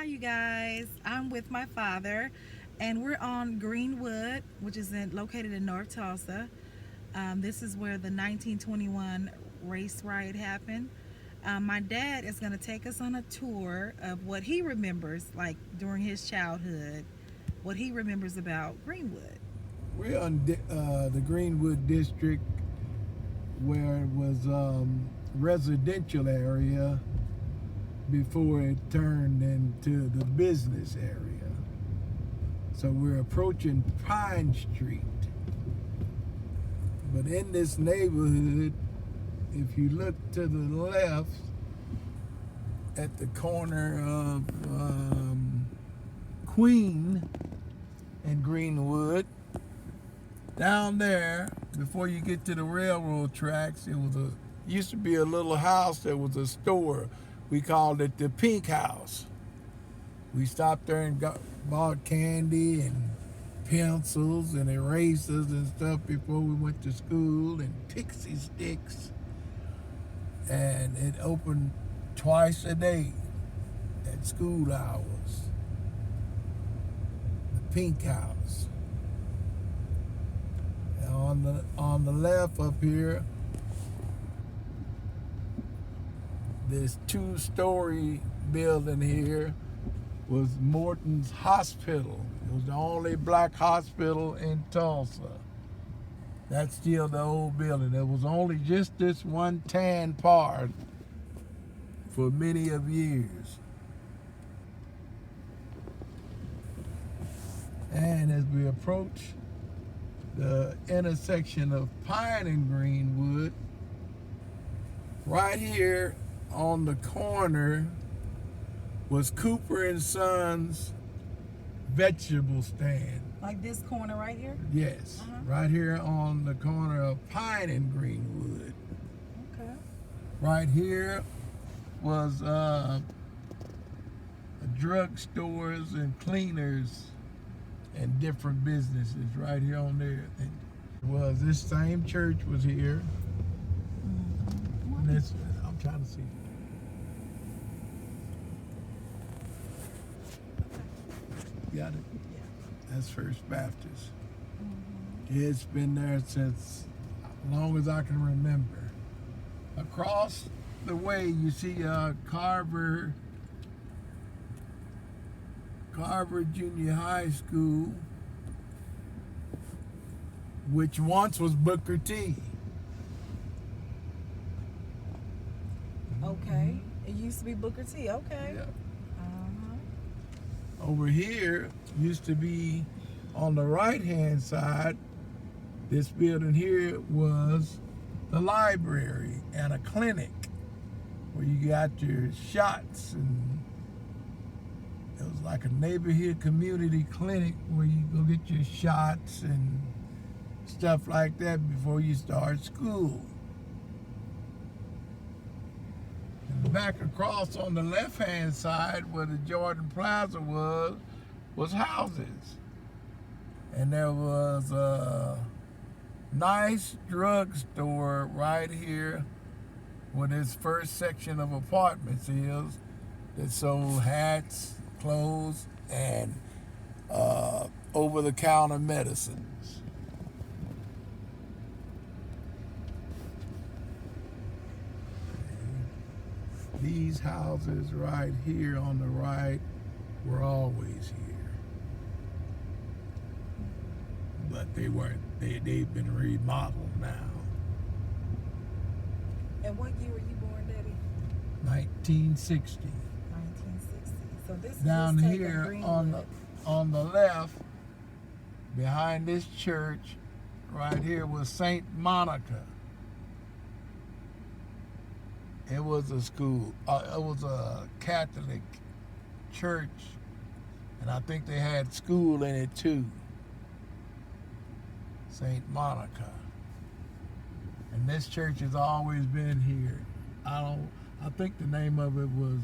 you guys. I'm with my father, and we're on Greenwood, which is located in North Tulsa. This is where the 1921 race riot happened. My dad is going to take us on a tour of what he remembers, like during his childhood, what he remembers about Greenwood. We're on the Greenwood district where it was residential area before it turned into the business area. So we're approaching Pine Street. But in this neighborhood, if you look to the left at the corner of Queen and Greenwood, down there, before you get to the railroad tracks, used to be a little house that was a store. We called it the Pink House. We stopped there and bought candy and pencils and erasers and stuff before we went to school, and pixie sticks. And it opened twice a day at school hours. The Pink House. On the left up here, this two-story building here was Morton's Hospital. It was the only black hospital in Tulsa. That's still the old building. There was only just this one tan part for many of years. And as we approach the intersection of Pine and Greenwood, right here on the corner was Cooper and Sons vegetable stand. Like this corner right here? Yes, right here on the corner of Pine and Greenwood. Okay. Right here was drugstores and cleaners and different businesses right here on there. It was this same church was here. And this, I'm trying to see. Got it? Yeah. That's First Baptist. It's been there since as long as I can remember. Across the way you see Carver Junior High School, which once was Booker T. Okay. It used to be Booker T. Okay. Yeah. Uh-huh. Over here used to be on the right-hand side. This building here was the library and a clinic where you got your shots, and it was like a neighborhood community clinic where you go get your shots and stuff like that before you start school. And back across on the left-hand side where the Jordan Plaza was houses. And there was a nice drugstore right here where this first section of apartments is that sold hats, clothes, and over-the-counter medicines. These houses right here on the right were always here. But they weren't. They've been remodeled now. And what year were you born, Daddy? 1960. 1960. So this is Down just here Greenwood. on the left, behind this church, right here was St. Monica. It was a school. It was a Catholic church, and I think they had school in it too. St. Monica. And this church has always been here. I think the name of it was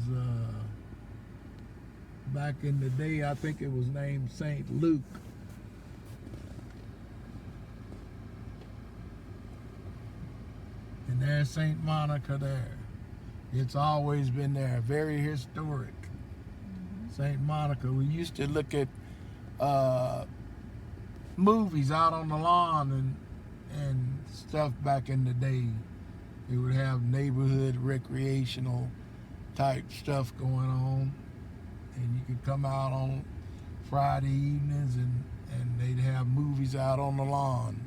back in the day, I think it was named St. Luke. And there's St. Monica there. It's always been there, very historic. St. Monica. We used to look at movies out on the lawn and stuff back in the day. We would have neighborhood recreational type stuff going on, and you could come out on Friday evenings and they'd have movies out on the lawn.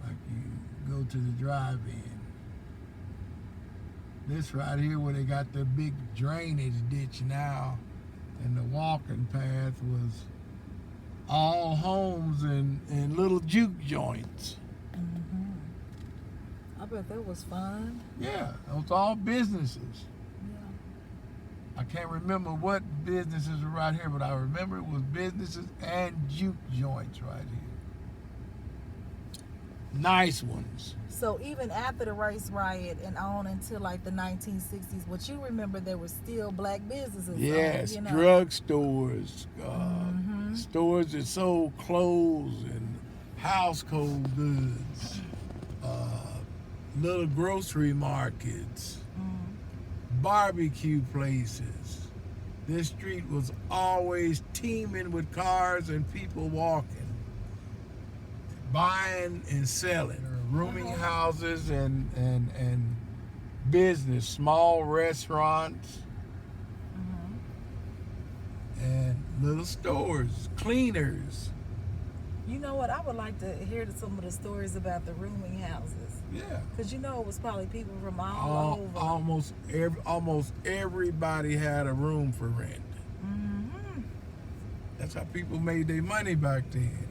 Like you go to the drive-in. This right here where they got the big drainage ditch now and the walking path was all homes and little juke joints. I bet that was fun. Yeah, it was all businesses. Yeah. I can't remember what businesses were right here, but I remember it was businesses and juke joints right here. Nice ones. So even after the race riot and on until like the 1960s, what you remember, there were still black businesses. Yes, on, drugstores, stores that sold clothes and household goods, little grocery markets, barbecue places. This street was always teeming with cars and people walking, buying and selling, rooming houses and business, small restaurants, and little stores, cleaners. You know what? I would like to hear some of the stories about the rooming houses. Yeah. Because you know it was probably people from all over. Almost everybody had a room for rent. That's how people made their money back then.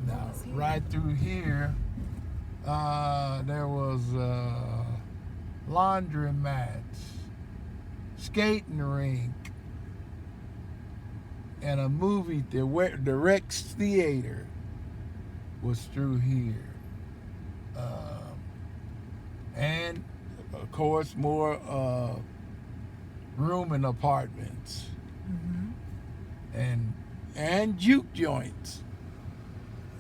Now, right through here, there was laundromats, skating rink, and a movie, the Rex Theater was through here. And, of course, more rooming apartments and juke joints.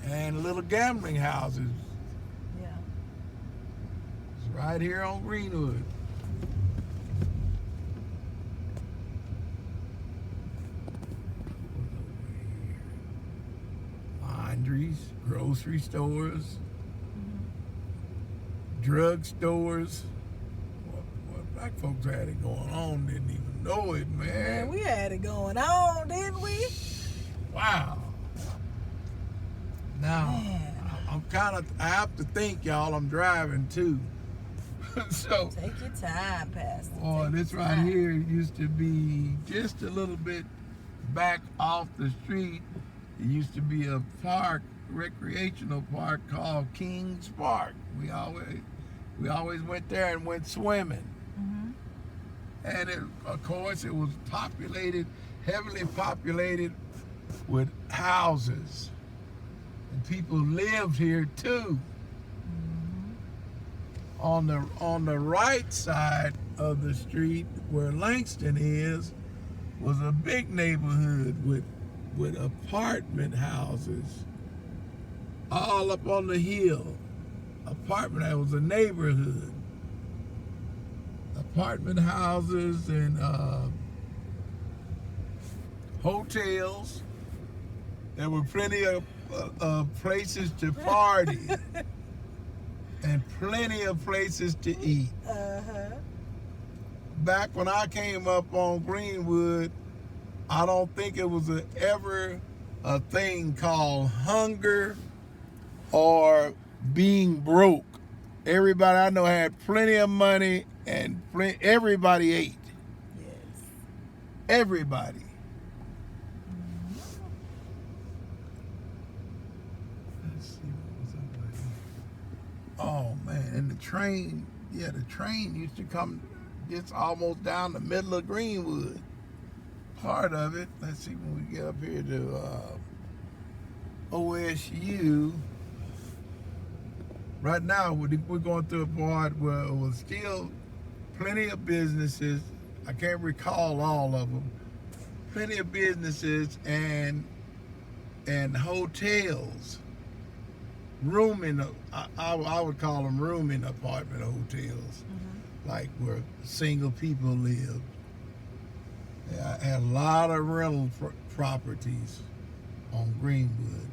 And little gambling houses. Yeah. It's right here on Greenwood. Laundries, grocery stores, drug stores. What black folks had it going on, didn't even know it, man. Man, we had it going on, didn't we? Wow. Now, Man. I have to think, y'all, I'm driving too. So, Take your time, Pastor. boy, this right here used to be just a little bit back off the street. It used to be a park, recreational park called Kings Park. We always went there and went swimming. And of course, it was heavily populated with houses. And people lived here too. On the right side of the street where Langston is was a big neighborhood with apartment houses all up on the hill. That was a neighborhood. Apartment houses and hotels. There were plenty of places to party and plenty of places to eat. Back when I came up on Greenwood, I don't think it was ever a thing called hunger or being broke. Everybody I know had plenty of money and everybody ate. Yes. Everybody. Let's see what was up right here. Oh man, and the train used to come just almost down the middle of Greenwood. Part of it. Let's see when we get up here to OSU. Right now, we're going through a part where it was still plenty of businesses. I can't recall all of them. Plenty of businesses and hotels. rooming, I would call them rooming apartment hotels, like where single people lived. Yeah, I had a lot of rental properties on Greenwood.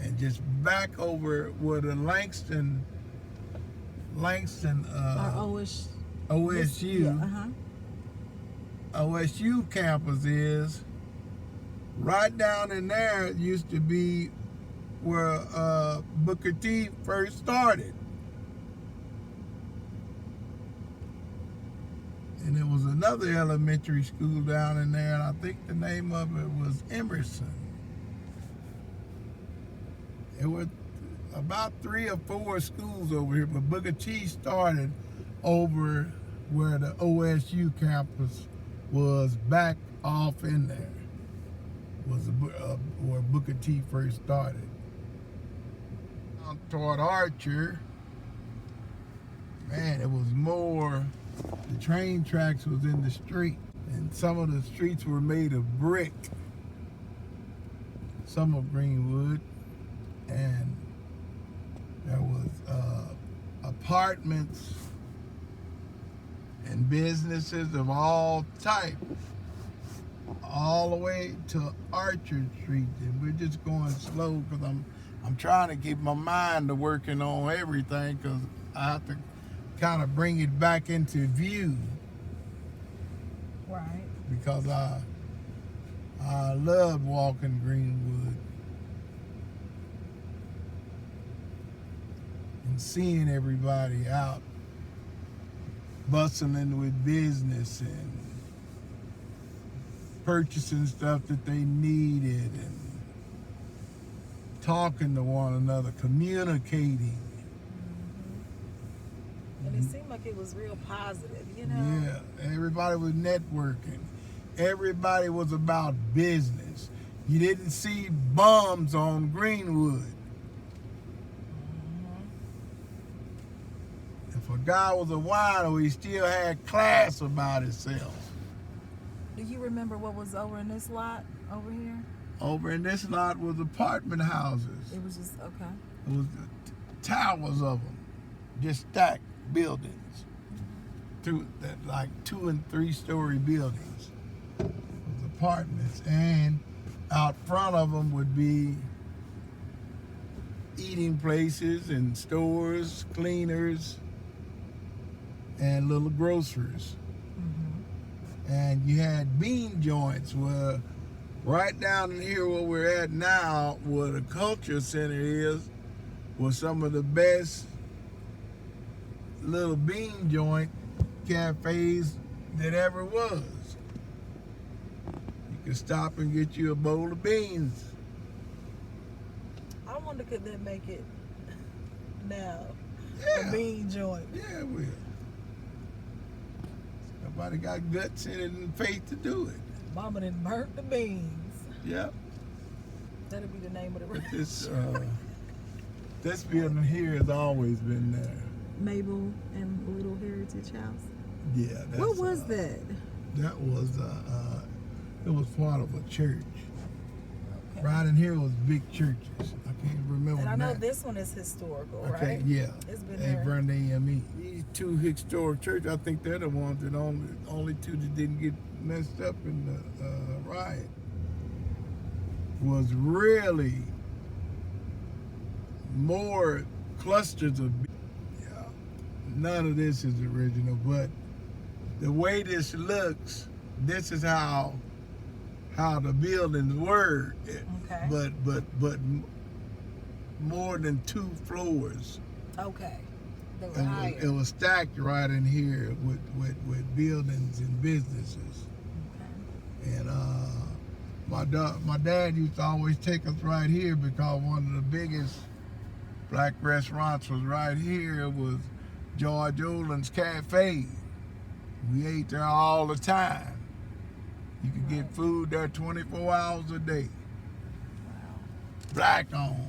And just back over where the Langston OSU OSU campus is, right down in there used to be where Booker T first started. And there was another elementary school down in there, and I think the name of it was Emerson. It was about 3 or 4 schools over here, but Booker T started over where the OSU campus was, back off in there. Was where Booker T first started. Toward Archer, man, it was more, the train tracks was in the street, and some of the streets were made of brick, some of Greenwood, and there was apartments and businesses of all types all the way to Archer Street, and we're just going slow because I'm trying to keep my mind to working on everything, because I have to kind of bring it back into view. Right. Because I loved walking Greenwood and seeing everybody out bustling with business and purchasing stuff that they needed and talking to one another, communicating. And it seemed like it was real positive, you know? Yeah, everybody was networking. Everybody was about business. You didn't see bums on Greenwood. If a guy was a wino, he still had class about himself. Do you remember what was over in this lot over here? Over in this lot was apartment houses. It was just, okay. It was towers of them, just stacked buildings, like 2 and 3 story buildings. It was apartments, and out front of them would be eating places and stores, cleaners, and little groceries. And you had bean joints where, right down in here where we're at now, where the culture center is, was some of the best little bean joint cafes that ever was. You could stop and get you a bowl of beans. I wonder, could they make it now? Yeah. A bean joint. Yeah, it will. Somebody got guts in it and faith to do it. Mama done burnt the beans. Yep. That'll be the name of the But restaurant. this building here has always been there. Mabel and Little Heritage House. Yeah. That's, What was that? That was it was part of a church. Okay. Right in here was big churches. I can't remember. And I know that. this one is historical, Okay, right? yeah. It's been Hey, there. Verne AME. These 2 historic churches, I think they're the ones that only 2 that didn't get messed up in the riot. Was really more clusters of. Yeah, none of this is original, but the way this looks, this is how the buildings were. Okay. But more than 2 floors. Okay. They were higher. It was stacked right in here with buildings and businesses. Okay. And my dad used to always take us right here because one of the biggest black restaurants was right here. It was George Olin's Cafe. We ate there all the time. You could get food there 24 hours a day. Wow. Black owned.